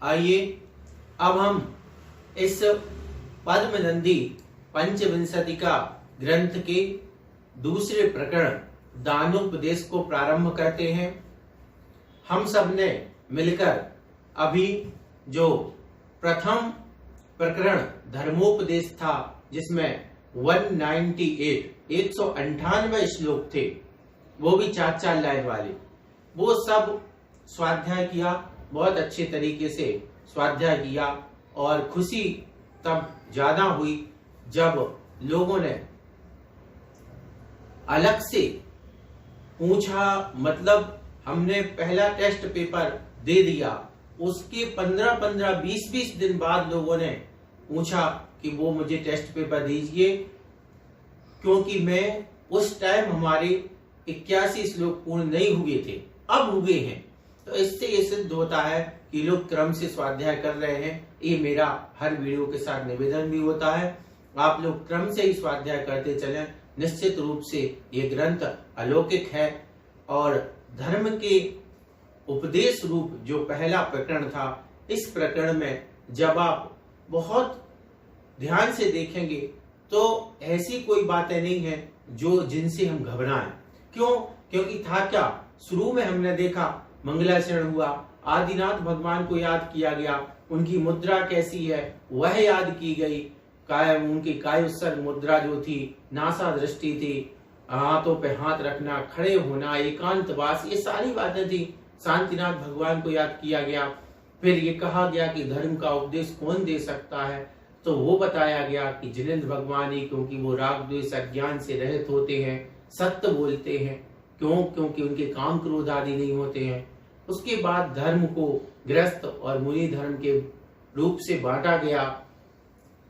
आइए अब हम इस पद्मनंदी पंचविंशतिका ग्रंथ के दूसरे प्रकरण दानोपदेश को प्रारंभ करते हैं। हम सब ने मिलकर अभी जो प्रथम प्रकरण धर्मोपदेश था, जिसमें 198 श्लोक थे, वो भी 4 लाइन वाले, वो सब स्वाध्याय किया। बहुत अच्छे तरीके से स्वाध्याय किया और खुशी तब ज्यादा हुई जब लोगों ने अलग से पूछा। मतलब हमने पहला टेस्ट पेपर दे दिया, उसके 15-15, 20-20 दिन बाद लोगों ने पूछा कि वो मुझे टेस्ट पेपर दीजिए, क्योंकि मैं उस टाइम हमारे 81 श्लोक पूर्ण नहीं हुए थे, अब हुए हैं। तो इससे ये सिद्ध होता है कि लोग क्रम से स्वाध्याय कर रहे हैं। ये मेरा हर वीडियो के साथ निवेदन भी होता है, आप लोग क्रम से ही स्वाध्याय करते चलें। निश्चित रूप से ये ग्रंथ अलौकिक है और धर्म के उपदेश रूप जो पहला प्रकरण था, इस प्रकरण में जब आप बहुत ध्यान से देखेंगे तो ऐसी कोई बातें नहीं है जो जिनसे हम घबराएं। क्यों? क्योंकि था क्या, शुरू में हमने देखा मंगलाचरण हुआ, आदिनाथ भगवान को याद किया गया, उनकी मुद्रा कैसी है वह याद की गई, उनकी काय उत्सर्ग मुद्रा जो थी, नासा दृष्टि थी, हाथों पे हाथ रखना, खड़े होना, एकांतवास, ये सारी बातें थी। शांतिनाथ भगवान को याद किया गया। फिर ये कहा गया कि धर्म का उपदेश कौन दे सकता है, तो वो बताया गया कि जिनेंद्र भगवान ही, क्योंकि वो राग द्वेष अज्ञान से रहित होते हैं, सत्य बोलते हैं। क्यों? क्योंकि उनके काम क्रोध आदि नहीं होते हैं। उसके बाद धर्म को गृहस्थ और मुनि धर्म के रूप से बांटा गया।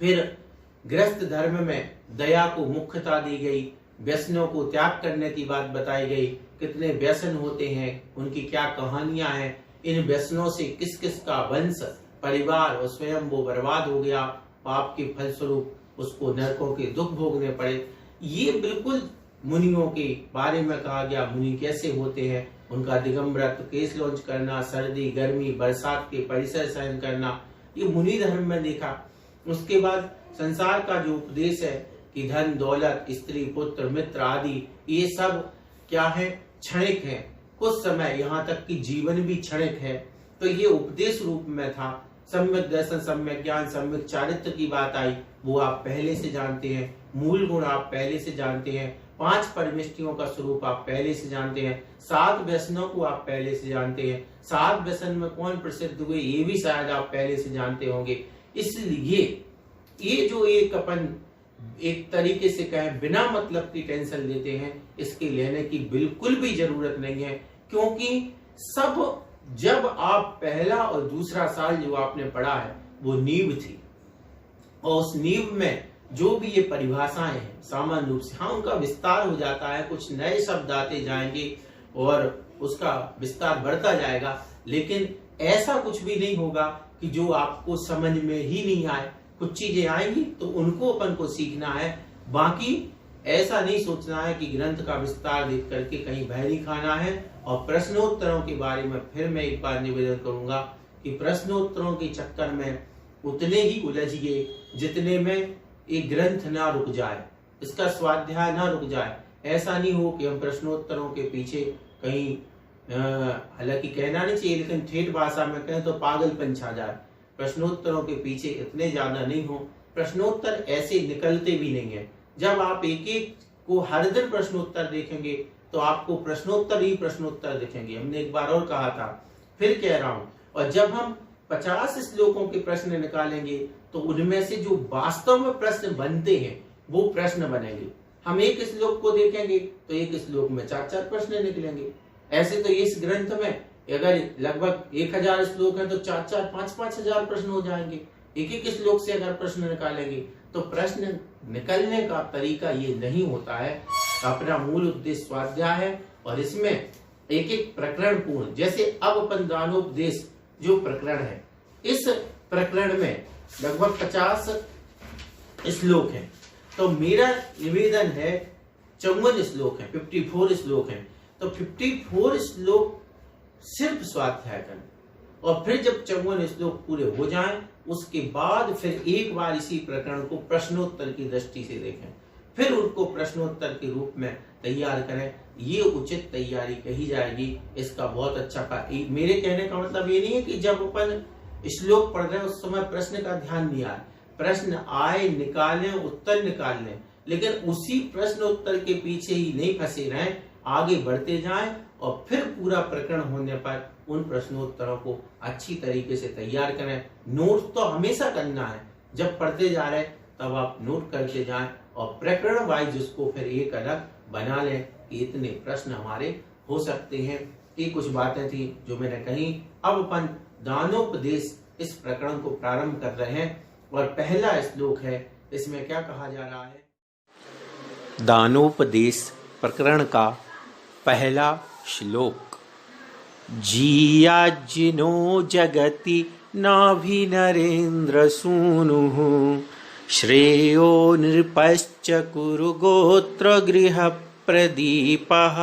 फिर गृहस्थ धर्म में दया को मुख्यता दी गई, व्यसनों को त्याग करने की बात बताई गई। कितने व्यसन होते हैं, उनकी क्या कहानियां हैं, इन व्यसनों से किस किस का वंश, परिवार और स्वयं वो बर्बाद हो गया, पाप के फलस्वरूप उसको नरकों के दुख भोगने पड़े। ये बिल्कुल मुनियों के बारे में कहा गया, मुनि कैसे होते हैं, उनका दिगंबरत्व, केस लॉन्च करना, सर्दी गर्मी बरसात के परिसर सहन करना, ये मुनि धर्म में देखा। उसके बाद संसार का जो उपदेश है कि धन दौलत, स्त्री पुत्र मित्र आदि, ये सब क्या है, क्षणिक है, कुछ समय, यहाँ तक कि जीवन भी क्षणिक है। तो ये उपदेश रूप में था। सम्यक दर्शन, सम्यक ज्ञान, सम्यक चारित्र की बात आई, वो आप पहले से जानते हैं। मूल गुण आप पहले से जानते हैं। 5 परमिष्टियों का स्वरूप आप पहले से जानते हैं। 7 व्यसनों को आप पहले से जानते हैं। 7 व्यसन में कौन प्रसिद्ध हुए, ये भी शायद आप पहले से जानते होंगे। इसलिए ये जो अपन एक तरीके से कहें बिना मतलब की टेंशन लेते हैं, इसके लेने की बिल्कुल भी जरूरत नहीं है। क्योंकि सब, जब आप पहला और दूसरा साल जो आपने पढ़ा है वो नींव थी, और उस नींव में जो भी ये परिभाषाएं हैं सामान्य रूप से, हाँ उनका विस्तार हो जाता है, कुछ नए शब्द आते जाएंगे और उसका विस्तार बढ़ता जाएगा, लेकिन ऐसा कुछ भी नहीं होगा कि जो आपको समझ में ही नहीं आए। कुछ चीजें आएंगी तो उनको अपन को सीखना है, बाकी ऐसा नहीं सोचना है कि ग्रंथ का विस्तार देख करके कहीं भय नहीं खाना है। और प्रश्नोत्तरों के बारे में फिर मैं एक बार निवेदन करूंगा कि प्रश्नोत्तरों के चक्कर में उतने ही उलझिए जितने में एक ग्रंथ ना रुक जाए, इसका स्वाध्याय ना रुक जाए। ऐसा नहीं हो कि हम प्रश्नोत्तरों के पीछे कहीं, हालांकि कहना नहीं चाहिए लेकिन ठेठ भाषा में कहें तो पागलपन छा जाए। प्रश्नोत्तरों के पीछे इतने ज्यादा नहीं हो। प्रश्नोत्तर ऐसे निकलते भी नहीं है। जब आप एक एक को हर दिन प्रश्नोत्तर देखेंगे तो आपको प्रश्नोत्तर ही प्रश्नोत्तर दिखेंगे। हमने एक बार और कहा था, फिर कह रहा हूं। और जब हम 50 श्लोकों के प्रश्न निकालेंगे तो उनमें से जो वास्तव में प्रश्न बनते हैं वो प्रश्न बनेंगे। हम एक श्लोक को देखेंगे तो एक श्लोक में 4-4 प्रश्न निकलेंगे। ऐसे तो इस ग्रंथ में अगर लगभग 1000 श्लोक है तो 4-4, 5-5 हजार प्रश्न हो जाएंगे। एक एक श्लोक से अगर प्रश्न निकालेंगे तो प्रश्न निकलने का तरीका ये नहीं होता है। अपना मूल उद्देश्य स्वाध्याय है और इसमें एक एक प्रकरण पूर्ण, जैसे अब अपन दानोपदेश जो प्रकरण है, इस प्रकरण में लगभग 50 श्लोक हैं। तो मेरा निवेदन है 54 श्लोक है, 54 श्लोक हैं, तो 54 श्लोक सिर्फ स्वाध्याय करें और फिर जब 54 श्लोक पूरे हो जाएं, उसके बाद फिर एक बार इसी प्रकरण को प्रश्नोत्तर की दृष्टि से देखें, फिर उनको प्रश्नोत्तर के रूप में तैयार करें। ये उचित तैयारी कही जाएगी। इसका बहुत अच्छा मेरे कहने का मतलब ये नहीं है कि जब अपन श्लोक पढ़ रहे हैं उस समय प्रश्न का ध्यान नहीं आए, प्रश्न आए, निकालें, उत्तर निकाल लें, लेकिन उसी प्रश्न उत्तर के पीछे ही नहीं फंसे रहें, आगे बढ़ते जाएं और फिर पूरा प्रकरण होने पर उन प्रश्नोत्तरों को अच्छी तरीके से तैयार करें। नोट तो हमेशा करना है, जब पढ़ते जा रहे तब आप नोट करते जाएं और प्रकरण वाइज उसको फिर एक अलग बना लें कि इतने प्रश्न हमारे हो सकते हैं। ये कुछ बातें थी जो मैंने कही। अब अपन दानोपदेश इस प्रकरण को प्रारंभ कर रहे हैं और पहला श्लोक है, इसमें क्या कहा जा रहा है। दानोपदेश प्रकरण का पहला श्लोक। जीयाजिनो जगति नाभिनरेन्द्र सूनुः श्रेयो नृपश्च कुरु गोत्र गृह प्रदीपः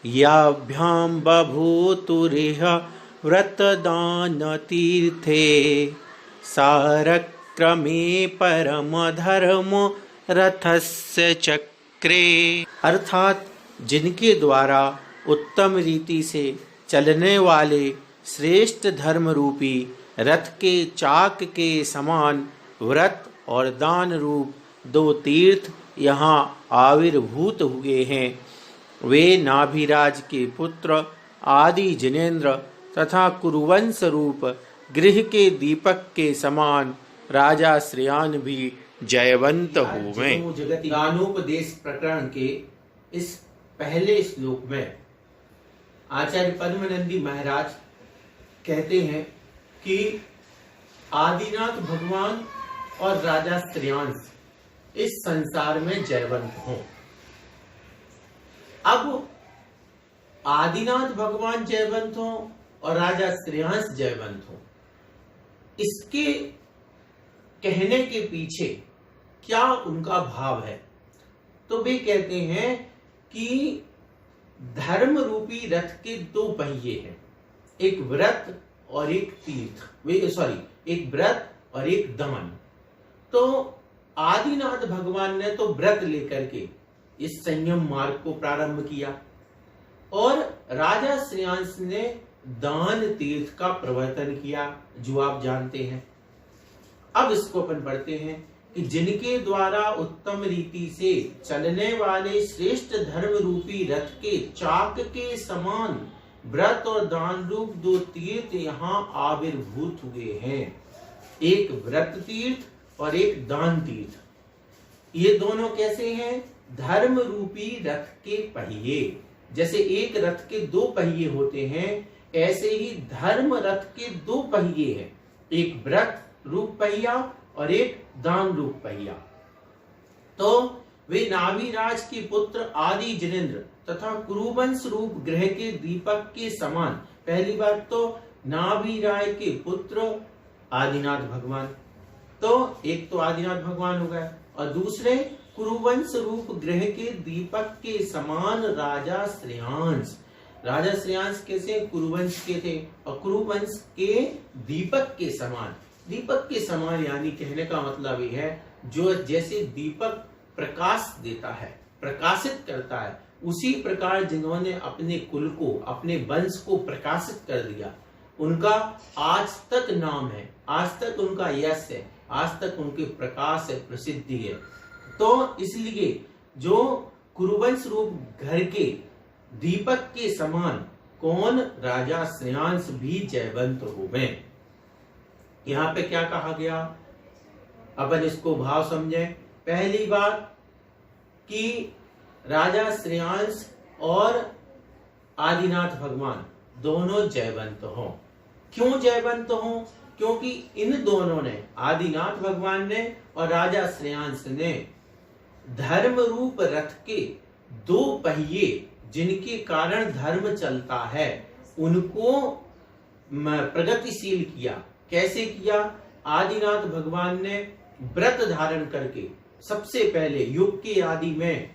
याभ्यां बभूतुरिह व्रतदान तीर्थे सारक्रमे परम धर्म रथस्य चक्रे। अर्थात जिनके द्वारा उत्तम रीति से चलने वाले श्रेष्ठ धर्म रूपी रथ के चाक के समान व्रत और दान रूप दो तीर्थ यहाँ आविर्भूत हुए हैं, वे नाभिराज के पुत्र आदि जिनेन्द्र तथा कुरुवंश रूप गृह के दीपक के समान राजा श्रेयान भी जयवंत हुए। दानोपदेश प्रकरण के इस पहले श्लोक में आचार्य पद्मनंदी महाराज कहते हैं कि आदिनाथ भगवान और राजा श्रेयांश इस संसार में जयवंत हों। अब आदिनाथ भगवान जयवंत हों और राजा श्रेयांश जयवंत हों, इसके कहने के पीछे क्या उनका भाव है? तो वे कहते हैं कि धर्म रूपी रथ के दो पहिए हैं, एक व्रत और एक तीर्थ, एक व्रत और एक दान। तो आदिनाथ भगवान ने तो व्रत लेकर के इस संयम मार्ग को प्रारंभ किया और राजा श्रेयांश ने दान तीर्थ का प्रवर्तन किया, जो आप जानते हैं। अब इसको अपन पढ़ते हैं कि जिनके द्वारा उत्तम रीति से चलने वाले श्रेष्ठ धर्म रूपी रथ के चाक के समान व्रत और दान रूप दो तीर्थ यहाँ आविर्भूत हुए हैं, एक व्रत तीर्थ और एक दान तीर्थ। ये दोनों कैसे हैं? धर्म रूपी रथ के पहिए। जैसे एक रथ के दो पहिए होते हैं, ऐसे ही धर्म रथ के दो पहिए हैं, एक व्रत रूप पहिया और एक दान रूप पहिया। तो वे नाभिराज के पुत्र आदि जिनेन्द्र तथा कुरुवंश रूप ग्रह के दीपक के समान। पहली बात तो नाभिराज के पुत्र आदिनाथ भगवान, तो एक तो आदिनाथ भगवान हो गए, और दूसरे कुरुवंश रूप ग्रह के दीपक के समान राजा श्रेयांश। राजा श्रेयांश कैसे? कुरुवंश के थे, और कुरुवंश के दीपक के समान। दीपक के समान यानी कहने का मतलब ये है, जो जैसे दीपक प्रकाश देता है, प्रकाशित करता है, उसी प्रकार जिन्होंने अपने कुल को, अपने वंश को प्रकाशित कर दिया, उनका आज तक नाम है, आज तक उनका यश है, आज तक उनके प्रकाश है, प्रसिद्धि है। तो इसलिए जो कुरुवंश रूप घर के दीपक के समान कौन? राजा श्रेयांश भी जयवंत हुए। यहाँ पे क्या कहा गया? अपन इसको भाव समझें। पहली बात कि राजा श्रेयांश और आदिनाथ भगवान दोनों जयवंत हों। क्यों जयवंत हों? क्योंकि इन दोनों ने, आदिनाथ भगवान ने और राजा श्रेयांश ने, धर्म रूप रथ के दो पहिए जिनके कारण धर्म चलता है, उनको प्रगतिशील किया। कैसे किया? आदिनाथ भगवान ने व्रत धारण करके सबसे पहले युग के आदि में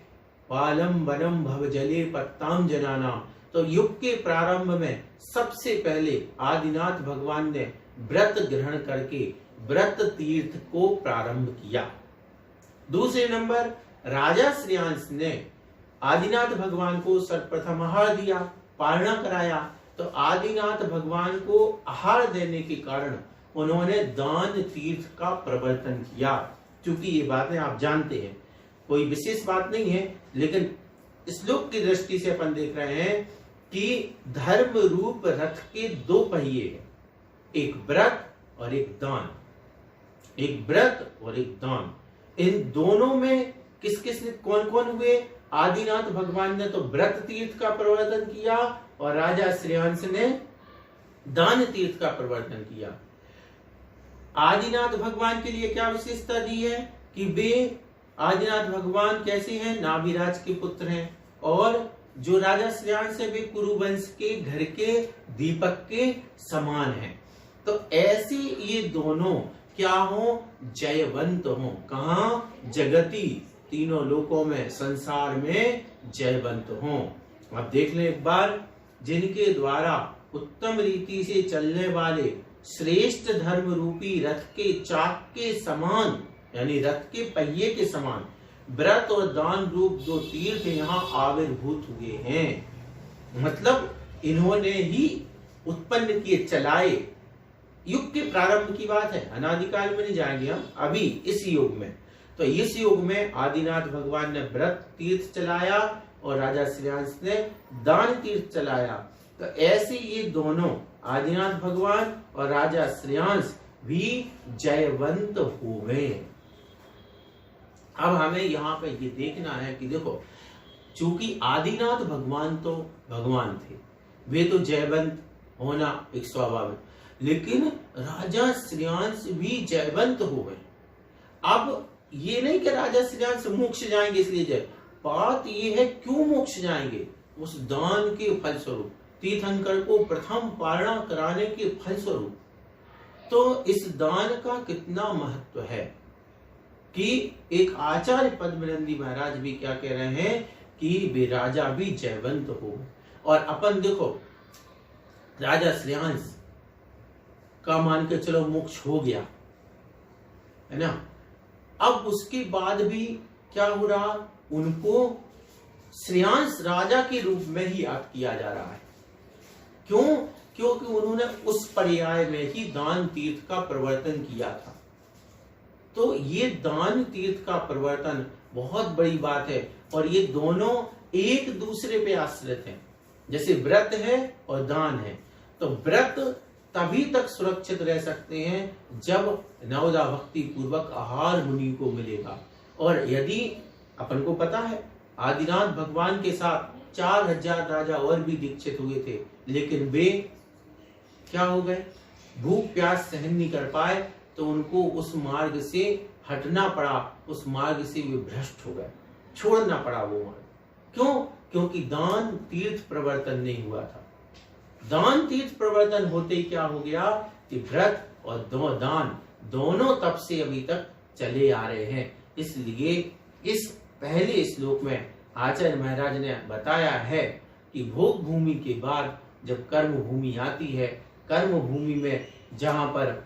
पालम वनम भव जले पत्ताम जनाना, तो युग के प्रारंभ में सबसे पहले आदिनाथ भगवान ने व्रत ग्रहण करके व्रत तीर्थ को प्रारंभ किया। दूसरे नंबर, राजा श्रेयांस ने आदिनाथ भगवान को सर्वप्रथम आहार दिया, पारणा कराया। तो आदिनाथ भगवान को आहार देने के कारण उन्होंने दान तीर्थ का प्रवर्तन किया। क्योंकि ये बातें आप जानते हैं, कोई विशेष बात नहीं है, लेकिन श्लोक की दृष्टि से अपन देख रहे हैं कि धर्म रूप रथ के दो पहिए हैं, एक व्रत और एक दान। एक व्रत और एक दान, इन दोनों में किस किस ने कौन कौन हुए? आदिनाथ भगवान ने तो व्रत तीर्थ का प्रवर्तन किया और राजा श्रेयांस ने दान तीर्थ का प्रवर्तन किया। आदिनाथ भगवान के लिए क्या विशेषता दी है कि वे आदिनाथ भगवान कैसे हैं? नाभिराज के पुत्र हैं, और जो राजा श्रेयांस है वे कुरुवंश के घर के दीपक के समान हैं। तो ऐसे ये दोनों क्या हो? जयवंत हो। कहा? जगती, तीनों लोकों में, संसार में जयवंत हो। अब देख लें एक बार, जिनके द्वारा उत्तम रीति से चलने वाले श्रेष्ठ धर्म रूपी रथ के चाक के समान, यानी रथ के पहिए के समान व्रत और दान रूप दो तीर्थ यहाँ आविर्भूत हुए हैं। मतलब इन्होंने ही उत्पन्न किए, चलाए। युग के प्रारंभ की बात है, अनादिकाल में नहीं जाएंगे हम, अभी इस युग में। तो इस युग में आदिनाथ भगवान ने व्रत तीर्थ चलाया और राजा श्रेयांस ने दान तीर्थ चलाया। तो ऐसे ये दोनों, आदिनाथ भगवान और राजा श्रेयांस, भी जयवंत हो गए। अब हमें यहाँ पे ये देखना है कि देखो, चूंकि आदिनाथ भगवान तो भगवान थे, वे तो जयवंत होना एक स्वाभाविक, लेकिन राजा श्रेयांस भी जयवंत हो गए। अब ये नहीं कि राजा श्रेयांस मोक्ष जाएंगे इसलिए जय, बात ये है क्यों मोक्ष जाएंगे? उस दान के फलस्वरूप, तीर्थंकर को प्रथम पारणा कराने के फलस्वरूप। तो इस दान का कितना महत्व है कि एक आचार्य पद्मनंदी महाराज भी क्या कह रहे हैं कि वे राजा भी जयवंत हो। और अपन देखो, राजा श्रेयांस का मान के चलो मोक्ष हो गया है ना, अब उसके बाद भी क्या हो रहा? उनको श्रेयांस राजा के रूप में ही याद किया जा रहा है। क्यों? क्योंकि उन्होंने उस पर्याय में ही दान तीर्थ का प्रवर्तन किया था। तो ये दान तीर्थ का प्रवर्तन बहुत बड़ी बात है, और ये दोनों एक दूसरे पे आश्रित हैं। जैसे व्रत है और दान है, तो व्रत तभी तक सुरक्षित रह सकते हैं जब नवदा भक्ति पूर्वक आहार मुनि को मिलेगा। और यदि अपन को पता है आदिनाथ भगवान के साथ 4000 राजा और भी दीक्षित हुए थे, लेकिन वे क्या हो गए? भूख प्यास सहन नहीं कर पाए, तो उनको उस मार्ग से हटना पड़ा, उस मार्ग से वे भ्रष्ट हो गए, छोड़ना पड़ा वो मार्ग। क्यों? क्योंकि दान तीर्थ प्रवर्तन नहीं हुआ था। दान तीर्थ प्रवर्तन होते ही क्या हो गया कि व्रत और दान दोनों तब से अभी तक चले आ रहे हैं। इसलिए इस पहले श्लोक में आचार्य महाराज ने बताया है कि भोग भूमि के बाद जब कर्म भूमि आती है, कर्म भूमि में जहां पर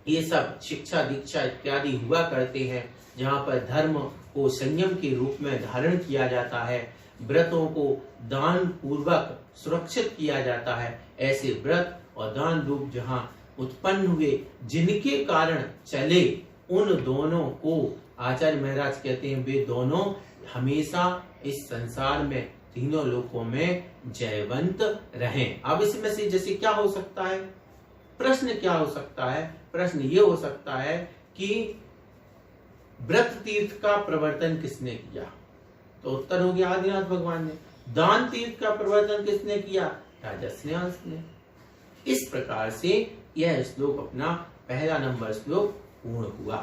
ये सब शिक्षा दीक्षा इत्यादि हुआ करते हैं, जहां पर धर्म को संयम के रूप में धारण किया जाता है, व्रतों को दान पूर्वक सुरक्षित किया जाता है, ऐसे व्रत और दान रूप जहां उत्पन्न हुए, जिनके कारण चले, उन दोनों को आचार्य महाराज कहते हैं वे दोनों हमेशा इस संसार में तीनों लोकों में जयवंत रहें। अब इसमें से जैसे क्या हो सकता है, प्रश्न क्या हो सकता है? प्रश्न ये हो सकता है कि व्रत तीर्थ का प्रवर्तन किसने किया? तो उत्तर हो गया आदिनाथ भगवान ने। दान तीर्थ का प्रवर्तन किसने किया? राजा श्रेयांस ने। इस प्रकार से यह श्लोक अपना पहला नंबर श्लोक पूर्ण हुआ।